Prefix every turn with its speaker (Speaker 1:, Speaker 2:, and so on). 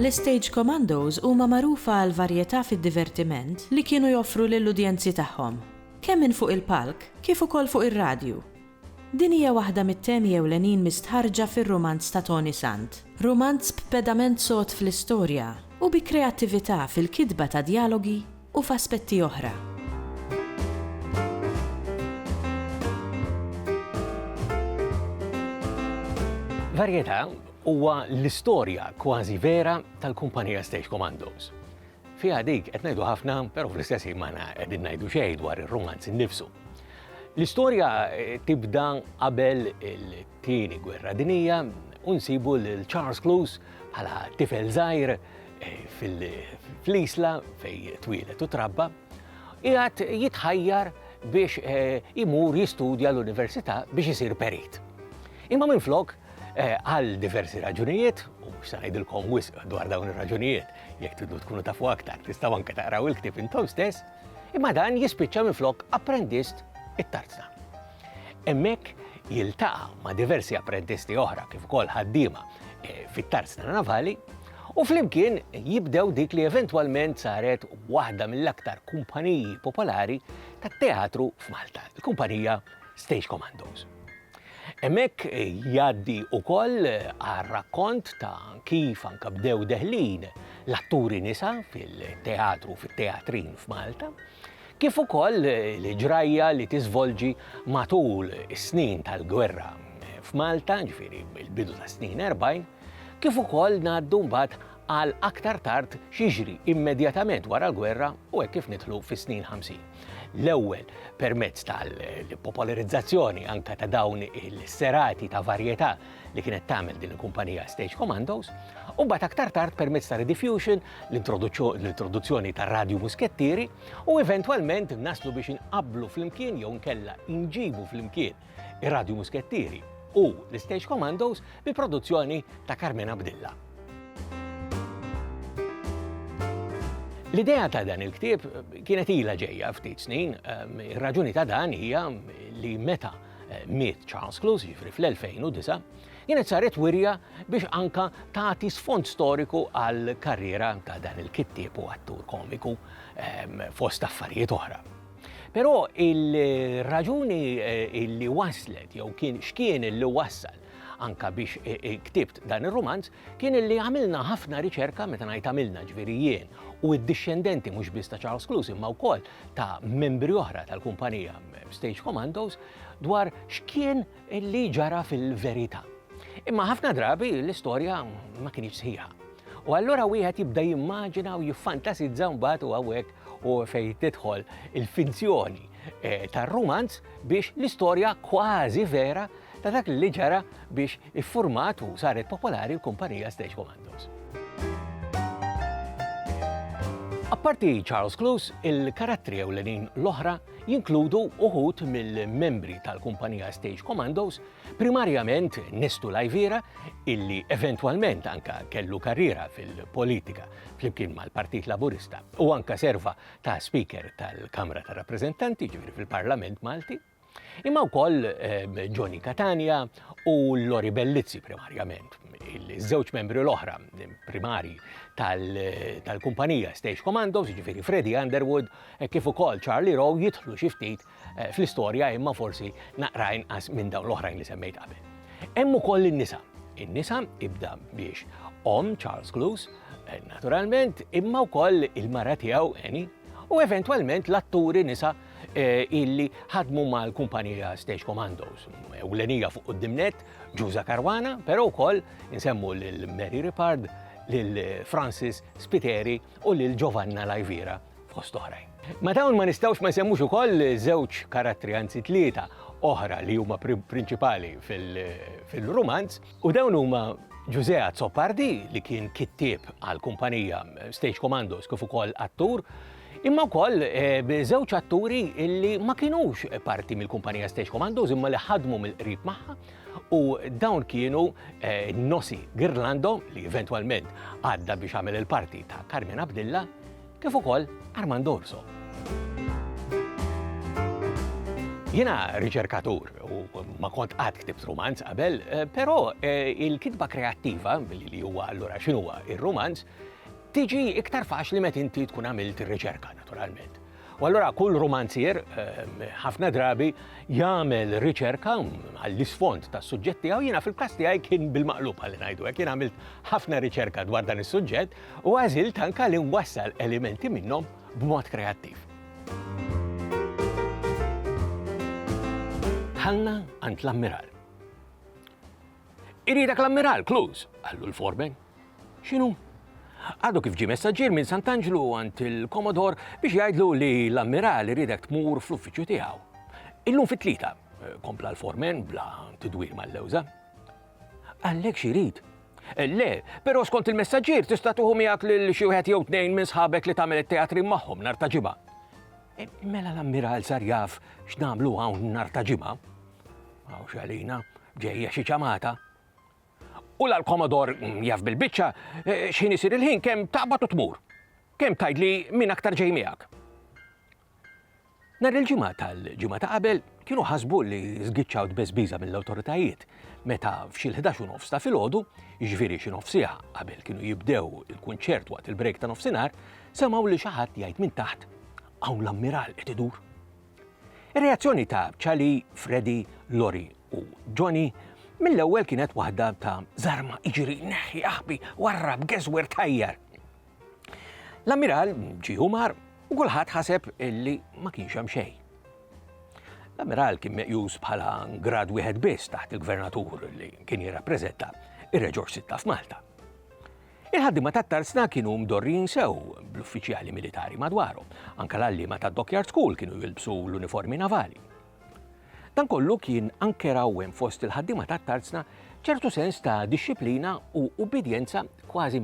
Speaker 1: L-Stage Commandos huma magħrufa għal varjetà fid-divertiment li kienu joffru lill-udjenzi tagħhom, kemm minn fuq il-palk kif ukoll fuq ir-radju. Din hija waħda mit-temi ewlenin mistħarġa fir-romanz ta' Tony Sant, romanz b'pedament sod fl-istorja u bi kreattività fil-kitba ta' dialogi u f'aspetti oħra.
Speaker 2: Varjetà huwa l-istorja kważi vera tal-kumpanija Stage Commandos. Fiha dik qed ngħidu ħafna, però fl-istess ħin ma qegħdin ngħidu xejn dwar ir-romanz innifsu. L-istorja tibda qabel il-tieni gwerra dinjija u nsibu lil Charles Close bħala tifel żgħir fl-isla fejn twilet u trabba, qiegħed jitħajjar biex imur jistudja l-università biex isir perit. Imma minflok għal diversi raġunijiet, u mhux se ngħidilkom wisq dwar dawn ir-raġunijiet, jekk tridu tkunu tafu aktar, tistgħu anke taqraw il-ktieb intom stess, imma dan jispiċċa minflok apprendist it-tarzna. Hemmhekk jiltaqa' ma' diversi apprendisti oħra kif ukoll ħaddiema fit-tarzna navali u flimkien jibdew dik li eventwalment saret waħda mill-aktar kumpaniji popolari tat-teatru f'Malta, il-kumpanija Stage Commandos. Hemmhekk jgħaddi wkoll għar-rakkont ta' kif anke bdew deħlin l-atturi nisa fil-teatru fit-teatrin f'Malta, kif ukoll l-ġrajja li tiżvolġi matul is-snin tal-gwerra f'Malta, ġifieri il-bidu ta' snin 40, kif ukoll ngħaddu mbagħad għal aktar tard xiġri immedjatament wara l-gwerra u hekk kif nidħlu fis-snin 50. L-ewwel permezz tal-popolarizzazzjoni anke ta' dawn il-serati ta' varjetà li kienet tagħmel din il-kumpanija Stage Commandos, u mbagħad aktar tard permezz ta' rediffusion, l-introduzzjoni ta' radju muskettieri u eventwalment naslu biex inqabblu flimkien jew nkella inġibu flimkien ir-radju muskettieri u l-Stage Commandos bi produzzjoni ta' Carmen Abdilla. L-idea ta' dan il-ktieb kienet ilha ġejja ftit snin, ir-raġuni ta' dan hija li meta miet Charles Close ġifri fl-2009, kienet saret wirja biex anka tagħti sfond storiku għal karriera ta' dan il-kittieb u attur komiku fost affarijiet oħra. Però il-raġuni li waslet jew x'kien li wassal anka biex ktibt dan ir-romanz kien li għamilna ħafna riċerka meta ngħid għamilna ġifieri jien u d-dixxendenti mhux biss ta' Charles Close imma wkoll ta' membri oħra tal-kumpanija Stage Commandos dwar x'kien li ġara fil-verità. Imma ħafna drabi l-istorja ma kienx sħiħa. U allura wieħed jibda jimmaġina u jiffantasizza mbagħad u hawnhekk u fejn tidħol il-finzjoni tar-romanz biex l-istorja kważi vera ta' dak li ġara biex iffurmat u saret popolari l-kumpanija Stage Commandos. Apparti Charles Close, il-karattri ewlenin l-oħra jinkludu uħud mill-membri tal-kumpanija Stage Commandos, primarjament Nestu Lajvira, illi eventwalment anka kellu karriera fil-politika flimkien mal-Partit Laburista u anka serva ta' speaker tal-Kamra tar Rappreżentanti ġifieri fil-Parlament Malti, imma wkoll Johnny Catania u Lori Bellizzi primarjament. Il-żewġ membri l-oħra primari tal-kumpanija Stage Commandos, ġifieri Freddie Underwood, kif ukoll Charlie Rowe jidħlu xi ftit fl-istorja imma forsi naqra inqas minn dawn l-oħrajn li semmejt qabel. Hemm ukoll in-nisa. In-nisa ibda biex Charles Close, naturalment, imma wkoll il-mara tiegħu Annie, u eventwalment l-atturi nisa illi ħadmu mal-kumpanija Stage Commandos. Ewlenija fuq qudiemnet Giusa Caruana, però wkoll insemmu lil Mary Ripard, lil Francis Spiteri u lil Giovanna Lajvira fost oħrajn. Ma dawn ma nistgħux ma nsemmux ukoll żewġ karattri anzi tlieta oħra li huma prinċipali fil-romanz u dawn huma Giusea Zoppardi li kien kittieb għall-kumpanija Stage Commandos kif ukoll attur, imma wkoll żewġ atturi li ma kinux parti mill-kumpanija Stage Commandos imma li ħadmu mill-qrib magħha u dawn kienu Nossi Girlando li eventualment għadda biex għamel il-parti ta' Carmen Abdilla kif ukoll Armando Orso. Jiena riċerkatur u ma kont qatt ktibt romanz qabel, però il-kitba kreattiva li huwa allura x'inhuwa ir-romanz tiġi iktar faċli meta inti tkun għamilt ir-riċerka naturalment. U allura kull romanzier ħafna drabi jagħmel riċerka għall-isfond tas-suġġett tiegħu. Jiena fil-każ tiegħi kien bil-maqlub ħalli ngħidu hekk, jien għamilt ħafna riċerka dwar dan is-suġġett u għażilt anke li nwassal elementi minnhom b'mod kreattiv. Ħalna għand l-ammiral. Iridek l-ammiral, Clues, għallu l-foreman. X'inhu? Għadu kif ġie messaġġier minn Sant'Angelo għand il-Komodor biex jgħidlu li l-ammiral iridek tmur fl-uffiċċju tiegħu. Illum fit-tlieta, kompla l-foreman bla tidwir mal-lewża. Għallek xi jrid. Le, però skont il-messaġġier tista' tuħu miegħek lil xi wieħed jew tnejn minn sħabek li tagħmel it-teatri magħhom nhar ta' ġimgħa. Mela l-ammiral sar jaf x'nagħmlu hawn nhar ta' ġimgħa. Hawn x'għalina ġejja xi ċamata. U l-Komodor jaf bil-biċċa x'in isir il-ħin kemm taqbad u tmur. Kemm tgħidli min aktar ġej miegħek. Nhar il-ġimgħa tal-ġimgħa ta' qabel kienu ħasbu li żgiċċaw tbeżbiża mill-awtoritajiet meta f'xi 11:30 ta' filgħodu, jiġifieri xi nofsija qabel kienu jibdew il-kunċert waqt il-break ta' nofsinhar, semgħu li xi ħadd jgħid minn taħt hawn l-ammiral qed idur. Ir-reazzjoni ta' Charlie, Freddy, Lori u Johnny mill-ewwel kienet waħda ta' żarma iġri neħi aħbi warrab geswer tajjar. L-ammiral ġie umar u kulħadd ħaseb illi ma kienx hemm xejn. L-ammiral kien meqjus bħala grad wieħed biss taħt il-gvernatur li kien jirrappreżenta ir-Reġor Sitta f'Malta. Il-ħaddiema tat-tarsna kienu mdorrin sew bl-uffiċjali militari madwarhom, anke l-għalliema tad-Dockyard School kienu jilbsu l-uniformi navali. Dan kollu kien anke rawhem fost il-ħaddiema tat-tarsna ċertu sens ta' dixxiplina u ubidjenza kważi